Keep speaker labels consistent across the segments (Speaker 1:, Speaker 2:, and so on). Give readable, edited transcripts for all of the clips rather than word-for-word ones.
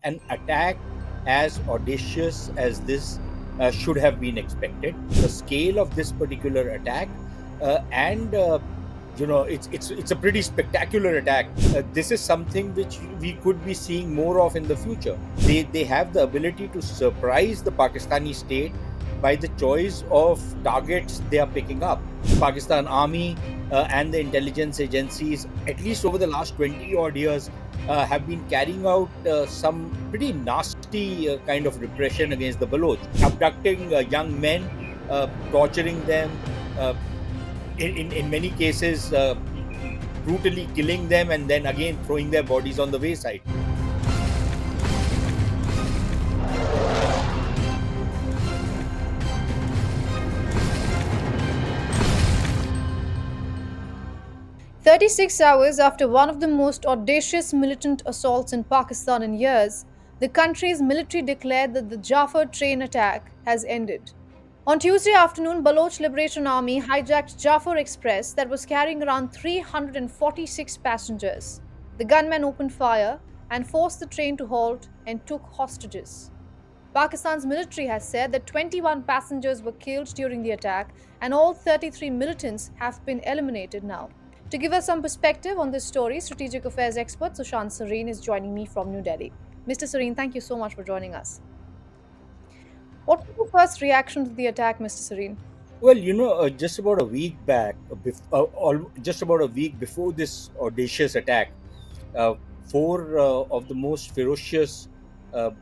Speaker 1: an attack as audacious as this should have been expected. The scale of this particular attack, and it's a pretty spectacular attack. This is something which we could be seeing more of in the future. They have the ability to surprise the Pakistani state by the choice of targets they are picking up. Pakistan Army and the intelligence agencies, at least over the last 20 odd years, have been carrying out some pretty nasty kind of repression against the Baloch, abducting young men, torturing them, uh, in many cases, brutally killing them, and then again throwing their bodies on the wayside.
Speaker 2: 36 hours after one of the most audacious militant assaults in Pakistan in years, the country's military declared that the Jaffar train attack has ended. On Tuesday afternoon, Baloch Liberation Army hijacked Jaffar Express that was carrying around 346 passengers. The gunmen opened fire and forced the train to halt and took hostages. Pakistan's military has said that 21 passengers were killed during the attack and all 33 militants have been eliminated now. To give us some perspective on this story, Strategic Affairs Expert Sushant Sareen is joining me from New Delhi. Mr. Sareen, thank you so much for joining us. What was your first reaction to the attack, Mr. Sareen?
Speaker 1: Well, just about a week back, just about a week before this audacious attack, uh, four of the most ferocious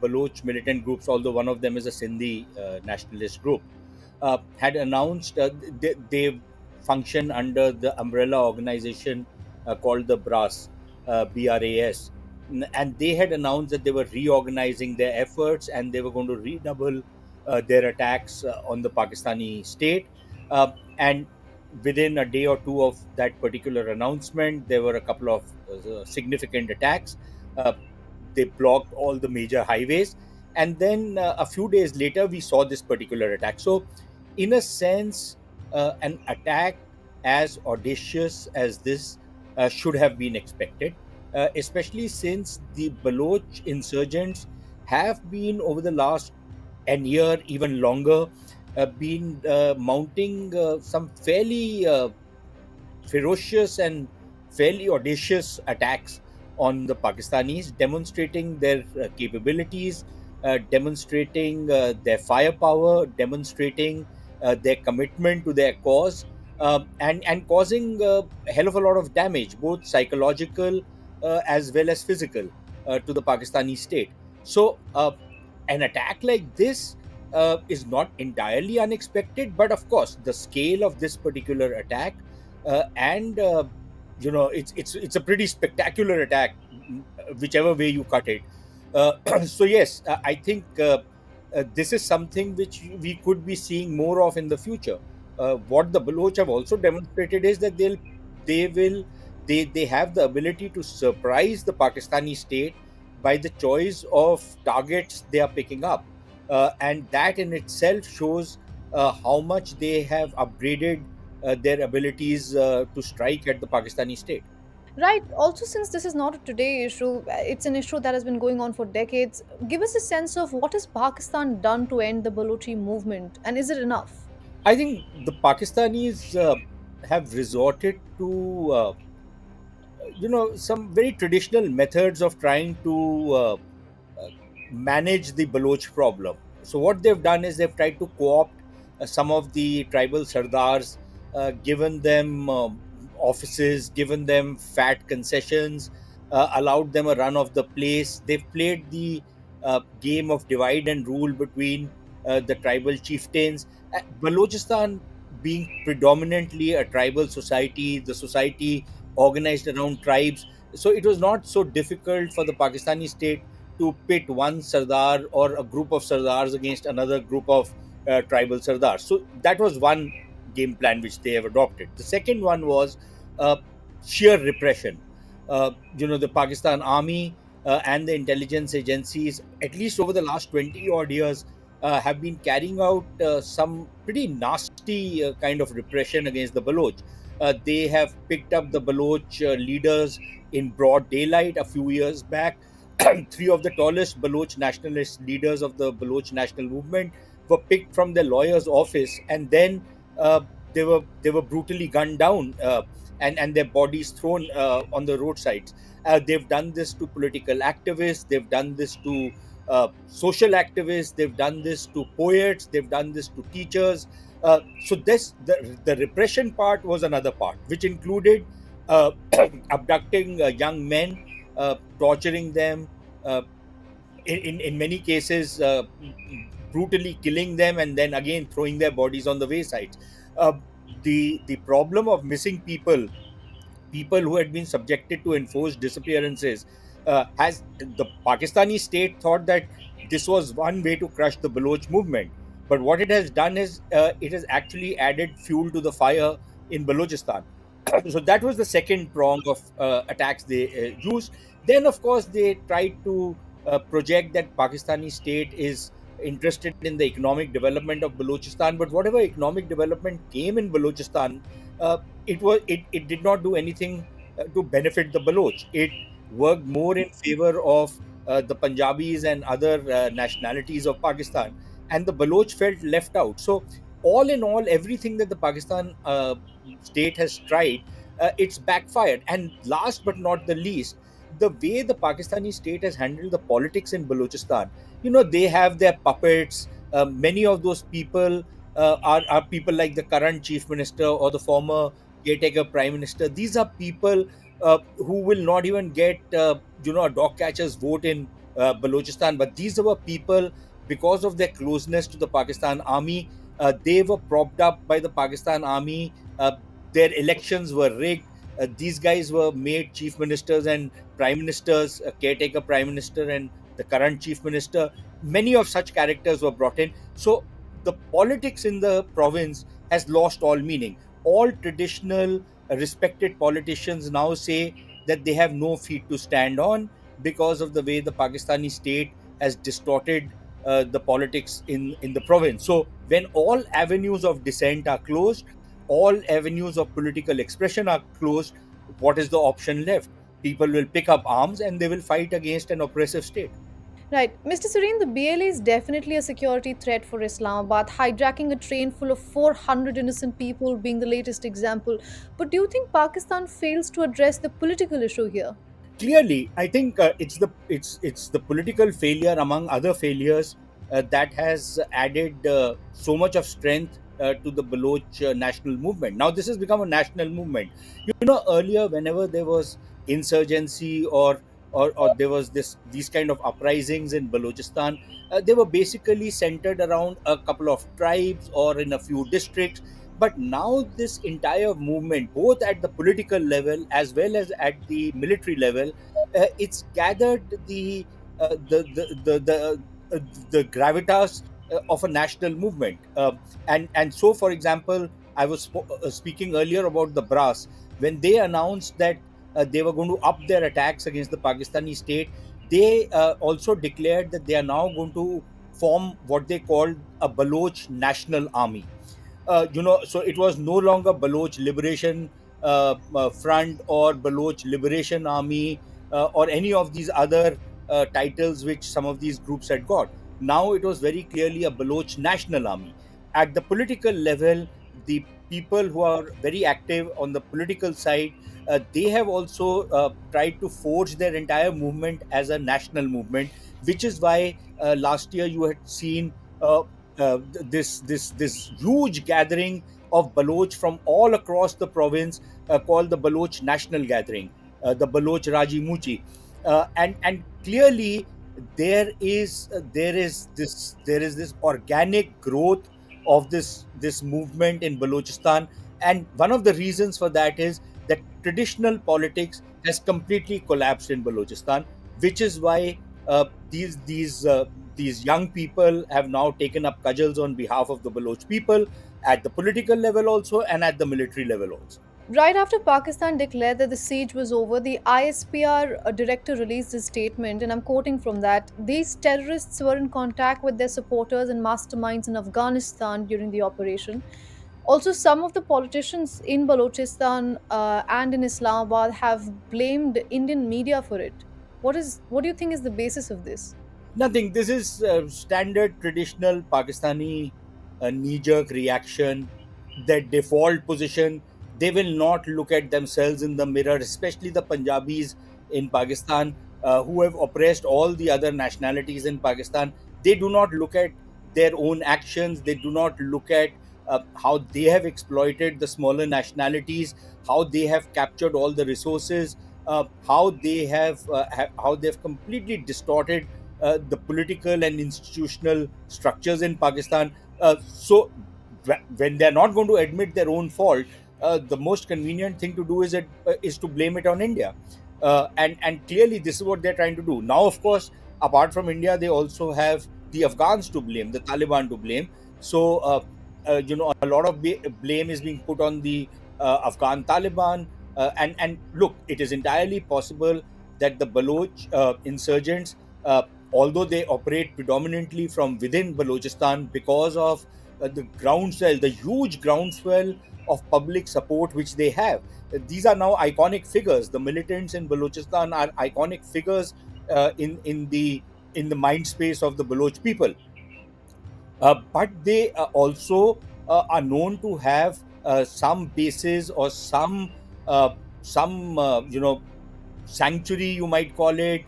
Speaker 1: Baloch militant groups, although one of them is a Sindhi nationalist group, had announced they function under the umbrella organization called the BRAS, and they had announced that they were reorganizing their efforts and they were going to redouble their attacks on the Pakistani state. And within a day or two of that particular announcement, there were a couple of significant attacks. Uh, they blocked all the major highways. And then a few days later, we saw this particular attack. So, in a sense, an attack as audacious as this should have been expected, especially since the Baloch insurgents have been, over the last an year, even longer, been mounting some fairly ferocious and fairly audacious attacks on the Pakistanis, demonstrating their capabilities, demonstrating their firepower, demonstrating their commitment to their cause, and causing a hell of a lot of damage, both psychological as well as physical, to the Pakistani state. So, an attack like this is not entirely unexpected, but of course, the scale of this particular attack, and it's a pretty spectacular attack, whichever way you cut it. So yes, I think this is something which we could be seeing more of in the future. What the Baloch have also demonstrated is that they will they have the ability to surprise the Pakistani state by the choice of targets they are picking up, and that in itself shows how much they have upgraded their abilities to strike at the Pakistani state.
Speaker 2: Right. Also, since this is not a today issue, it's an issue that has been going on for decades. Give us a sense of what has Pakistan done to end the Balochi movement, and is it enough?
Speaker 1: I think the Pakistanis have resorted to some very traditional methods of trying to uh, manage the Baloch problem. So what they've done is they've tried to co-opt some of the tribal sardars, given them offices, given them fat concessions, allowed them a run of the place. They've played the game of divide and rule between the tribal chieftains. Balochistan being predominantly a tribal society, the society organized around tribes, so it was not so difficult for the Pakistani state to pit one Sardar or a group of Sardars against another group of tribal Sardars. So that was one game plan which they have adopted. The second one was uh, sheer repression. The Pakistan Army and the intelligence agencies, at least over the last 20 odd years, have been carrying out some pretty nasty kind of repression against the Baloch. They have picked up the Baloch leaders in broad daylight a few years back. three of the tallest Baloch nationalist leaders of the Baloch national movement were picked from their lawyer's office, and then uh, they were brutally gunned down, and their bodies thrown on the roadsides. They've done this to political activists. They've done this to social activists. They've done this to poets. They've done this to teachers. So this the repression part was another part, which included uh, abducting young men, torturing them, uh, in many cases brutally killing them, and then again throwing their bodies on the waysides. Uh, the problem of missing people who had been subjected to enforced disappearances, has the Pakistani state thought that this was one way to crush the Baloch movement. But what it has done is it has actually added fuel to the fire in Balochistan. So that was the second prong of attacks they used. Then, of course, they tried to project that Pakistani state is interested in the economic development of Balochistan. But whatever economic development came in Balochistan, it did not do anything to benefit the Baloch. It worked more in favor of the Punjabis and other nationalities of Pakistan, and the Baloch felt left out. So all in all, everything that the Pakistan state has tried, it's backfired. And last but not the least, the way the Pakistani state has handled the politics in Balochistan, they have their puppets. Many of those people are people like the current chief minister or the former caretaker prime minister. These are people who will not even get a dog catcher's vote in Balochistan, but these were people, because of their closeness to the Pakistan army, they were propped up by the Pakistan army. Their elections were rigged. These guys were made chief ministers and prime ministers, caretaker prime minister and the current chief minister. Many of such characters were brought in. So the politics in the province has lost all meaning. All traditional, respected politicians now say that they have no feet to stand on because of the way the Pakistani state has distorted the politics in the province. So, when all avenues of dissent are closed, all avenues of political expression are closed, what is the option left? People will pick up arms and they will fight against an oppressive state.
Speaker 2: Right. Mr. Sareen, the BLA is definitely a security threat for Islamabad, hijacking a train full of 400 innocent people being the latest example. But do you think Pakistan fails to address the political issue here?
Speaker 1: Clearly, I think it's the political failure among other failures that has added so much of strength to the Baloch national movement. Now this has become a national movement. Earlier, whenever there was insurgency, or there was these kind of uprisings in Balochistan, they were basically centered around a couple of tribes or in a few districts. But now this entire movement, both at the political level as well as at the military level, it's gathered uh, the gravitas of a national movement. And so, for example, I was speaking earlier about the brass. When they announced that they were going to up their attacks against the Pakistani state, they also declared that they are now going to form what they called a Baloch National Army. So it was no longer Baloch Liberation Front or Baloch Liberation Army, or any of these other titles which some of these groups had got. Now it was very clearly a Baloch National Army. At the political level, the people who are very active on the political side, they have also tried to forge their entire movement as a national movement, which is why last year you had seen this huge gathering of Baloch from all across the province, called the Baloch National Gathering, the Baloch Raji Muchi, and clearly there is this organic growth of this movement in Balochistan, and one of the reasons for that is that traditional politics has completely collapsed in Balochistan, which is why these young people have now taken up cudgels on behalf of the Baloch people at the political level also and at the military level also.
Speaker 2: Right after Pakistan declared that the siege was over, the ISPR director released a statement, and I'm quoting from that. These terrorists were in contact with their supporters and masterminds in Afghanistan during the operation. Also, some of the politicians in Balochistan and in Islamabad have blamed Indian media for it. What do you think is the basis of this?
Speaker 1: Nothing. This is standard traditional Pakistani knee-jerk reaction. Their default position. They will not look at themselves in the mirror, especially the Punjabis in Pakistan, who have oppressed all the other nationalities in Pakistan. They do not look at their own actions. They do not look at how they have exploited the smaller nationalities, how they have captured all the resources, how they've completely distorted the political and institutional structures in Pakistan. When they're not going to admit their own fault, the most convenient thing to do is to blame it on India. And clearly, this is what they're trying to do. Now, of course, apart from India, they also have the Afghans to blame, the Taliban to blame. So, a lot of blame is being put on the Afghan Taliban. And look, it is entirely possible that the Baloch insurgents, although they operate predominantly from within Balochistan because of the huge groundswell of public support which they have. These are now iconic figures. The militants in Balochistan are iconic figures in the mind space of the Baloch people. But they also are known to have some bases or some sanctuary, you might call it,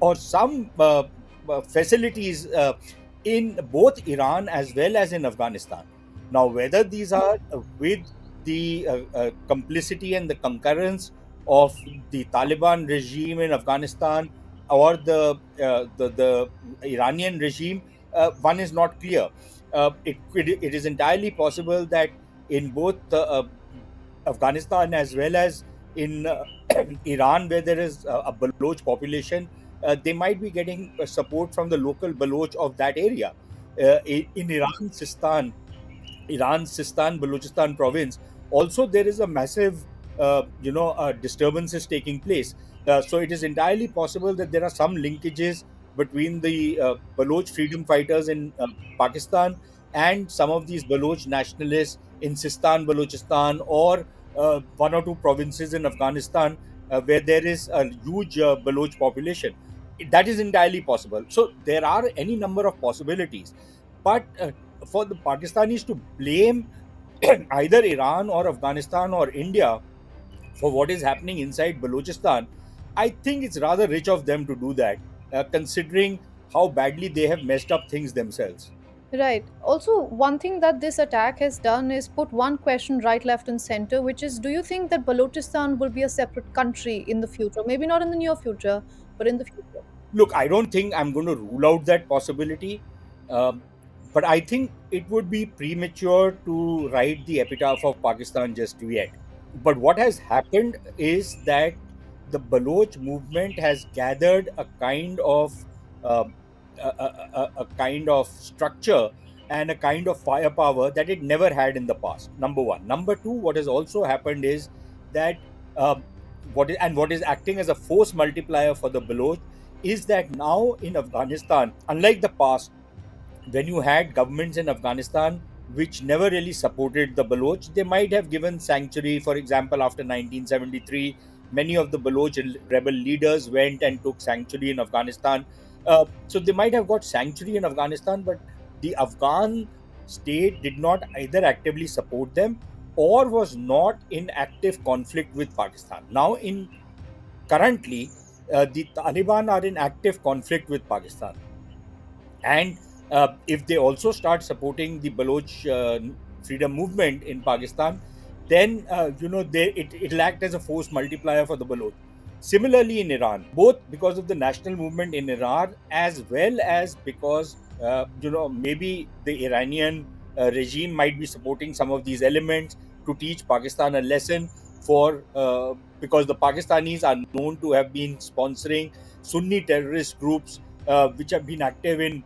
Speaker 1: or some facilities in both Iran as well as in Afghanistan. Now, whether these are with the complicity and the concurrence of the Taliban regime in Afghanistan or the Iranian regime, one is not clear. It is entirely possible that in both Afghanistan as well as in Iran, where there is a Baloch population, they might be getting support from the local Baloch of that area. In Iran's Sistan Balochistan province, also there is a massive, disturbances taking place. So it is entirely possible that there are some linkages between the Baloch freedom fighters in Pakistan and some of these Baloch nationalists in Sistan Balochistan, or one or two provinces in Afghanistan where there is a huge Baloch population. That is entirely possible. So there are any number of possibilities, but for the Pakistanis to blame either Iran or Afghanistan or India for what is happening inside Balochistan, I think it's rather rich of them to do that, considering how badly they have messed up things themselves.
Speaker 2: Right. Also, one thing that this attack has done is put one question right, left, and center, which is, do you think that Balochistan will be a separate country in the future? Maybe not in the near future, but in the future.
Speaker 1: Look, I don't think I'm going to rule out that possibility, um, but I think it would be premature to write the epitaph of Pakistan just yet. But what has happened is that the Baloch movement has gathered a kind of um, a kind of structure and a kind of firepower that it never had in the past. Number one. Number two, what has also happened is that um, what is acting as a force multiplier for the Baloch is that now in Afghanistan, unlike the past, when you had governments in Afghanistan which never really supported the Baloch, they might have given sanctuary. For example, after 1973, many of the Baloch rebel leaders went and took sanctuary in Afghanistan. So they might have got sanctuary in Afghanistan, but the Afghan state did not either actively support them or was not in active conflict with Pakistan. Now, in currently, the Taliban are in active conflict with Pakistan, and if they also start supporting the Baloch freedom movement in Pakistan, then it'll act as a force multiplier for the Baloch. Similarly, in Iran, both because of the national movement in Iran as well as because maybe the Iranian regime might be supporting some of these elements to teach Pakistan a lesson for because the Pakistanis are known to have been sponsoring Sunni terrorist groups which have been active in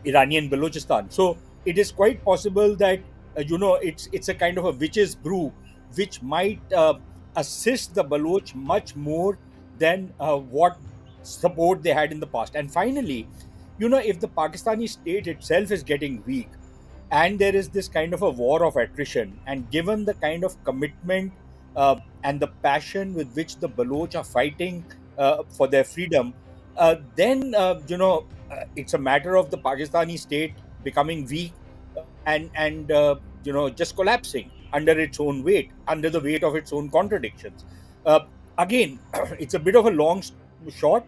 Speaker 1: Iranian Balochistan. So it is quite possible that it's a kind of a witch's brew, which might assist the Baloch much more than what support they had in the past. And finally, if the Pakistani state itself is getting weak, and there is this kind of a war of attrition, and given the kind of commitment and the passion with which the Baloch are fighting for their freedom, then it's a matter of the Pakistani state becoming weak, and just collapsing under its own weight, under the weight of its own contradictions. Uh, Again, it's a bit of a long shot,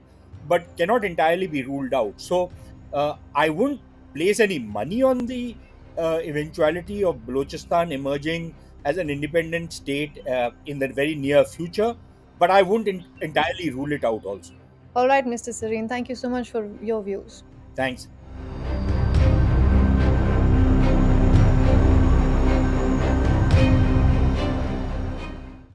Speaker 1: but cannot entirely be ruled out. So I wouldn't place any money on the eventuality of Balochistan emerging as an independent state in the very near future, but I wouldn't entirely rule it out also.
Speaker 2: All right, Mr. Sareen, thank you so much for your views.
Speaker 1: Thanks.